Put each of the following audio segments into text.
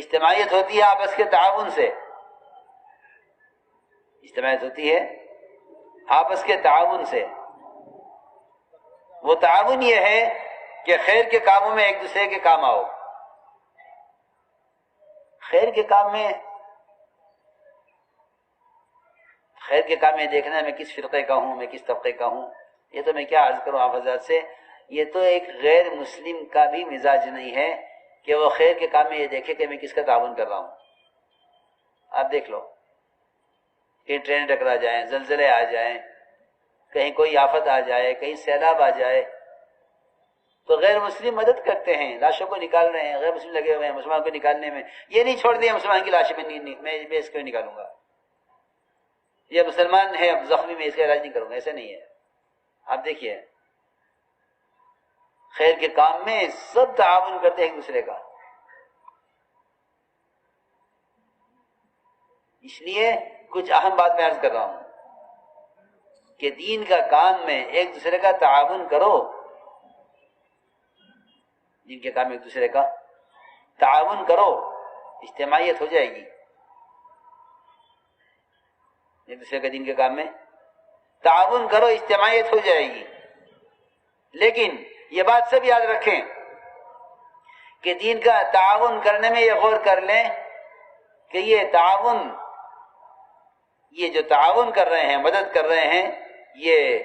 اجتماعیت ہوتی ہے آپس کے تعاون سے، اجتماعیت ہوتی ہے آپس کے تعاون سے۔ وہ تعاون یہ ہے کہ خیر کے کاموں میں ایک دوسرے کے کام آؤ۔ خیر کے کام میں دیکھنا میں کس فرقے کا ہوں، میں کس طبقے کا ہوں، یہ تو میں کیا عرض کروں آپ حضرات سے، یہ تو ایک غیر مسلم کا بھی مزاج نہیں ہے کہ وہ خیر کے کام میں یہ دیکھے کہ میں کس کا تعاون کر رہا ہوں۔ آپ دیکھ لو، کہیں ٹرین ٹکرا جائیں، زلزلے آ جائیں، کہیں کوئی آفت آ جائے، کہیں سیلاب آ جائے، تو غیر مسلم مدد کرتے ہیں، لاشوں کو نکال رہے ہیں، غیر مسلم لگے ہوئے ہیں مسلمان کو نکالنے میں، یہ نہیں چھوڑ دیا مسلمان کی لاش میں اس کو نکالوں گا، یہ مسلمان ہے اب زخمی میں اس کا علاج نہیں کروں گا، ایسا نہیں ہے۔ آپ دیکھیے خیر کے کام میں سب تعاون کرتے ہیں ایک دوسرے کا، اس لیے کچھ اہم بات میں عرض کر رہا ہوں کہ دین کا کام میں ایک دوسرے کا تعاون کرو، دین کے کام میں ایک دوسرے کا تعاون کرو، اجتماعیت ہو جائے گی۔ ایک دوسرے کے دین کے کام میں تعاون کرو، اجتماعیت ہو جائے گی۔ لیکن یہ بات سب یاد رکھیں کہ دین کا تعاون کرنے میں یہ غور کر لیں کہ یہ تعاون، یہ جو تعاون کر رہے ہیں، مدد کر رہے ہیں، یہ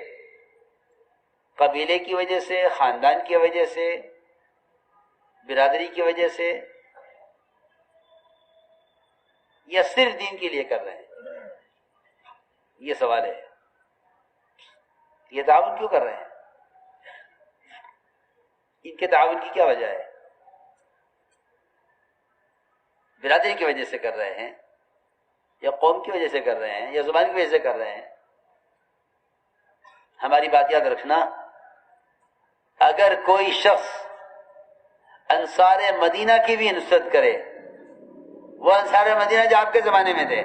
قبیلے کی وجہ سے، خاندان کی وجہ سے، برادری کی وجہ سے، یا صرف دین کے لیے کر رہے ہیں؟ یہ سوال ہے، یہ تعاون کیوں کر رہے ہیں؟ ان کے تعاون کی کیا وجہ ہے؟ برادری کی وجہ سے کر رہے ہیں، یا قوم کی وجہ سے کر رہے ہیں، یا زبان کی وجہ سے کر رہے ہیں؟ ہماری بات یاد رکھنا، اگر کوئی شخص انصار مدینہ کی بھی نصرت کرے، وہ انصار مدینہ جو آپ کے زمانے میں تھے،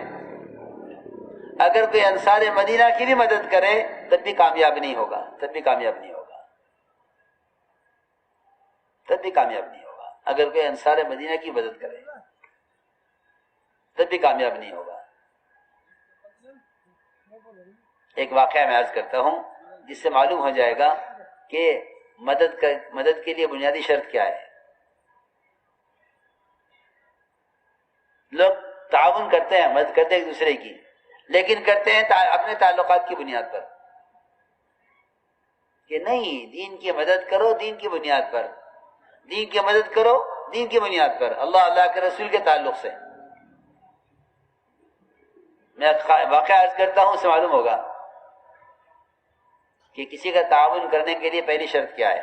اگر کوئی انصار مدینہ کی بھی مدد کرے تب بھی کامیاب نہیں ہوگا، تب بھی کامیاب نہیں ہوگا، تب بھی کامیاب نہیں ہوگا۔ اگر کوئی انصار مدینہ کی مدد کرے تب بھی کامیاب نہیں ہوگا۔ ایک واقعہ میں عرض کرتا ہوں جس سے معلوم ہو جائے گا کہ مدد کے لیے بنیادی شرط کیا ہے۔ لوگ تعاون کرتے ہیں، مدد کرتے ہیں ایک دوسرے کی، لیکن کرتے ہیں اپنے تعلقات کی بنیاد پر، کہ نہیں دین کی مدد کرو دین کی بنیاد پر، دین کی مدد کرو دین کی بنیاد پر، اللہ کے رسول کے تعلق سے۔ میں واقعہ عرض کرتا ہوں، اس سے معلوم ہوگا کہ کسی کا تعاون کرنے کے لیے پہلی شرط کیا ہے۔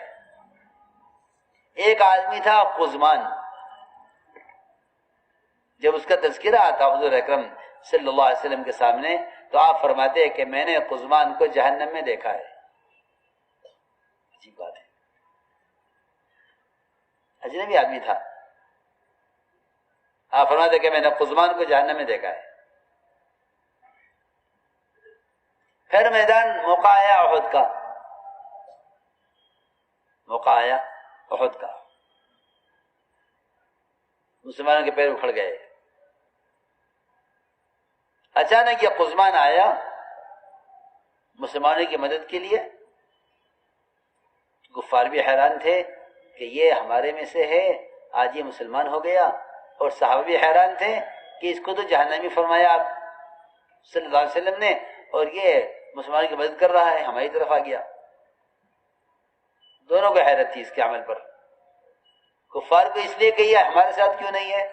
ایک آدمی تھا قزمان، جب اس کا تذکرہ آتا حضور اکرم صلی اللہ علیہ وسلم کے سامنے تو آپ فرماتے ہیں کہ میں نے قزمان کو جہنم میں دیکھا ہے۔ عجیب بات ہے، اجنبی آدمی تھا، آپ فرماتے ہیں کہ میں نے قزمان کو جہنم میں دیکھا ہے۔ پھر میدان موقع آیا احد کا، موقع آیا احد کا، مسلمانوں کے پیر اکھڑ گئے۔ اچانک یہ قزمان آیا مسلمانوں کی مدد کے لیے، کفار بھی حیران تھے کہ یہ ہمارے میں سے ہے، آج یہ مسلمان ہو گیا، اور صحابہ بھی حیران تھے کہ اس کو تو جہنمی فرمایا آپ صلی اللہ علیہ وسلم نے، اور یہ مسلمانوں کی مدد کر رہا ہے، ہماری طرف آ گیا۔ دونوں کو حیرت تھی اس کے عمل پر، کفار کو اس لیے کہ یہ ہمارے ساتھ کیوں نہیں ہے،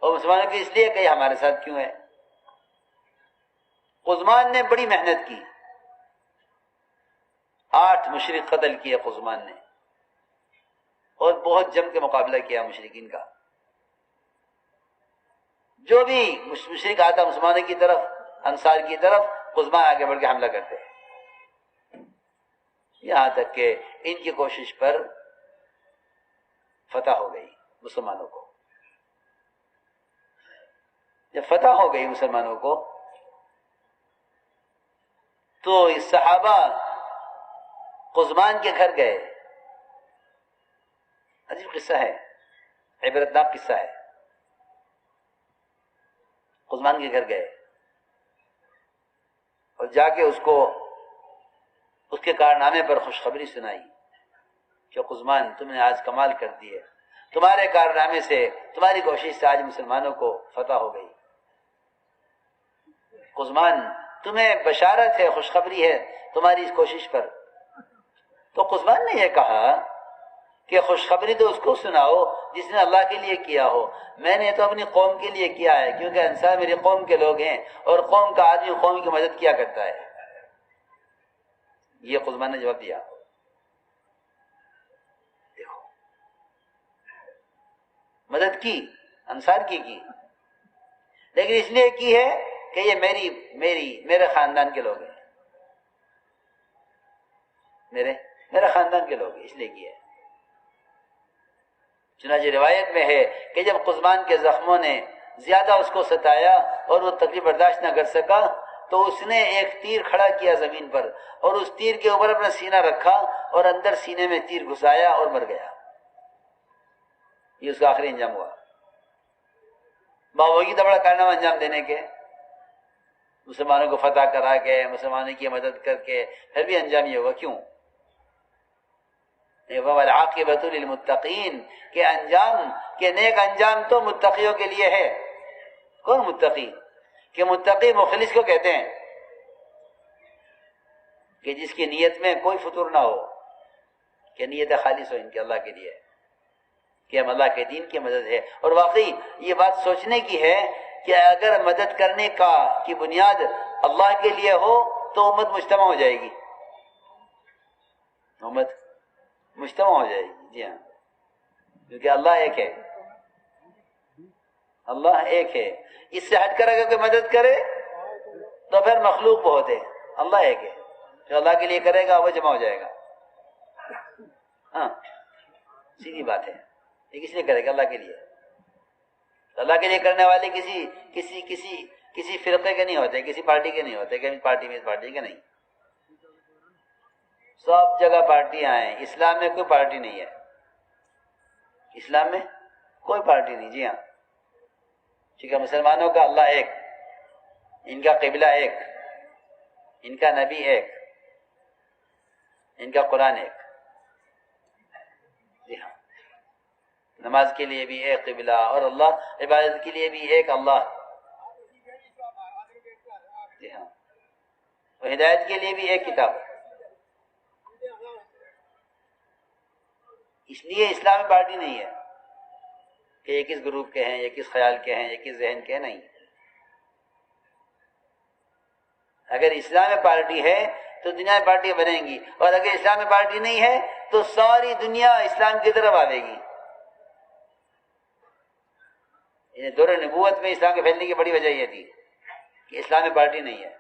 اور مسلمانوں کو اس لیے کہ یہ ہمارے ساتھ کیوں ہے۔ قزمان نے بڑی محنت کی، 8 مشرک قتل کیے قزمان نے، اور بہت جم کے مقابلہ کیا مشرکین کا۔ جو بھی مشرک آتا مسلمانوں کی طرف، انصار کی طرف، قزمان آگے بڑھ کے حملہ کرتے، یہاں تک کہ ان کی کوشش پر فتح ہو گئی مسلمانوں کو۔ جب فتح ہو گئی مسلمانوں کو تو اس صحابہ قزمان کے گھر گئے۔ عجیب قصہ ہے، عبرتناک قصہ ہے۔ قزمان کے گھر گئے اور جا کے اس کو اس کے کارنامے پر خوشخبری سنائی کہ قزمان تم نے آج کمال کر دی ہے، تمہارے کارنامے سے، تمہاری کوشش سے آج مسلمانوں کو فتح ہو گئی۔ قزمان تمہیں بشارت ہے، خوشخبری ہے تمہاری اس کوشش پر۔ تو قزمان نے یہ کہا کہ خوشخبری تو اس کو سناؤ جس نے اللہ کے لیے کیا ہو، میں نے تو اپنی قوم کے لیے کیا ہے، کیونکہ انصار میری قوم کے لوگ ہیں اور قوم کا آدمی قوم کی مدد کیا کرتا ہے۔ یہ قزمان نے جواب دیا۔ دیکھو مدد کی، انصار کی لیکن اس لیے کی ہے کہ یہ میرے خاندان کے لوگ ہیں، میرے خاندان کے لوگ ہیں، اس لیے کی ہے۔ چنانچہ روایت میں ہے کہ جب قزمان کے زخموں نے زیادہ اس کو ستایا اور وہ تکلیف برداشت نہ کر سکا تو اس نے ایک تیر کھڑا کیا زمین پر اور اس تیر کے اوپر اپنا سینہ رکھا اور اندر سینے میں تیر گھسایا اور مر گیا۔ یہ اس کا آخری انجام ہوا۔ باوجود بڑا کارنامہ انجام دینے کے، مسلمانوں کو فتح کرا کے، مسلمانوں کی مدد کر کے، پھر بھی انجام یہ ہوا۔ کیوں؟ وَالْعَاقِبَةُ لِلْمُتَّقِينَ کہ انجام، کہ نیک انجام تو متقیوں کے لیے ہے۔ کون متقی؟ کہ متقی مخلص کو کہتے ہیں کہ جس کی نیت میں کوئی فطور نہ ہو، کہ نیت خالص ہو ان کے اللہ کے لیے، کہ ہم اللہ کے دین کی مدد ہے۔ اور واقعی یہ بات سوچنے کی ہے کہ اگر مدد کرنے کی بنیاد اللہ کے لیے ہو تو امت مجتمع ہو جائے گی، امت مجتمع ہو جائے گی۔ جی ہاں، کیونکہ اللہ ایک ہے، اللہ ایک ہے۔ اس سے ہٹ کر اگر کوئی مدد کرے تو پھر مخلوق بہت ہے، اللہ ایک ہے۔ جو اللہ کے لیے کرے گا وہ جمع ہو جائے گا۔ ہاں سیدھی بات ہے، یہ کس لیے کرے گا؟ اللہ کے لیے۔ اللہ کے لیے کرنے والے کسی فرقے کے نہیں ہوتے، کسی پارٹی کے نہیں ہوتے کہ اس پارٹی میں اس پارٹی کے نہیں، سب جگہ پارٹیاں ہیں۔ اسلام میں کوئی پارٹی نہیں ہے، اسلام میں کوئی پارٹی نہیں۔ جی ہاں، ٹھیک ہے، مسلمانوں کا اللہ ایک، ان کا قبلہ ایک، ان کا نبی ایک، ان کا قرآن ایک۔ جی ہاں، نماز کے لیے بھی ایک قبلہ اور اللہ، عبادت کے لیے بھی ایک اللہ۔ جی ہاں، اور ہدایت کے لیے بھی ایک کتاب۔ اس لیے اسلامی پارٹی نہیں ہے کہ یہ کس گروپ کے ہیں، یہ کس خیال کے ہیں، یہ کس ذہن کے ہیں، نہیں۔ اگر اسلامی پارٹی ہے تو دنیا میں پارٹیاں بنیں گی، اور اگر اسلامی پارٹی نہیں ہے تو ساری دنیا اسلام کی طرف آئے گی۔ دور نبوت میں اسلام کے پھیلنے کی بڑی وجہ یہ تھی کہ اسلامی پارٹی نہیں ہے۔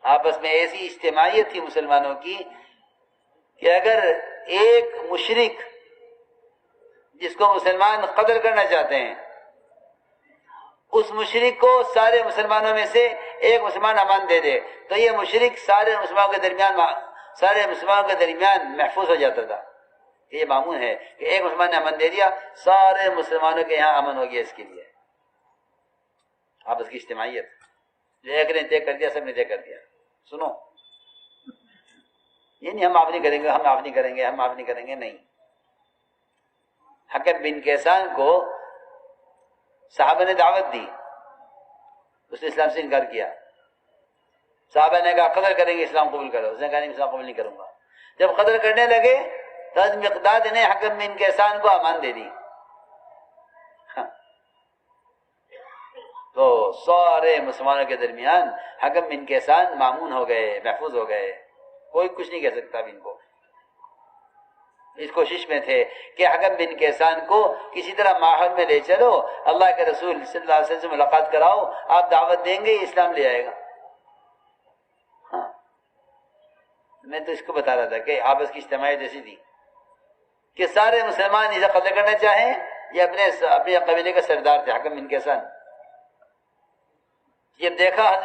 آپس میں ایسی اجتماعیت تھی مسلمانوں کی کہ اگر ایک مشرک جس کو مسلمان قتل کرنا چاہتے ہیں، اس مشرک کو سارے مسلمانوں میں سے ایک مسلمان امان دے دے تو یہ مشرک سارے مسلمانوں کے درمیان محفوظ ہو جاتا تھا۔ یہ معمول ہے کہ ایک مسلمان نے امن دے دیا، سارے مسلمانوں کے یہاں امن ہو گیا۔ اس کے لیے آپس کی اجتماعیت، ایک نے طے کر دیا، سب نے طے کر دیا۔ سنو، یہ نہیں ہم معاف نہیں کریں گے، ہم معاف نہیں کریں گے، ہم معاف نہیں کریں گے، نہیں۔ حکم بن کیسان کو صحابہ نے دعوت دی، اس نے اسلام سے انکار کیا۔ صحابہ نے کہا قتل کریں گے، اسلام قبول کرو۔ اس نے کہا نہیں، اسلام قبول نہیں کروں گا۔ جب قتل کرنے لگے تو مقداد نے حکم بن کیسان کو امان دے دی۔ تو سارے مسلمانوں کے درمیان حکم بن کیسان مامون ہو گئے، محفوظ ہو گئے، کوئی کچھ نہیں کہہ سکتا اب ان کو۔ اس کوشش میں تھے کہ حکم بن کیسان کو کسی طرح ماحول میں لے چلو، اللہ کے رسول صلی اللہ علیہ وسلم سے ملاقات کراؤ، آپ دعوت دیں گے اسلام لے آئے گا۔ ہاں، میں تو اس کو بتا رہا تھا کہ آپس کی اجتماعیت ایسی تھی کہ سارے مسلمان اسے قتل کرنا چاہیں، یہ اپنے قبیلے کا سردار تھے حکم بن کیسان۔ جب دیکھا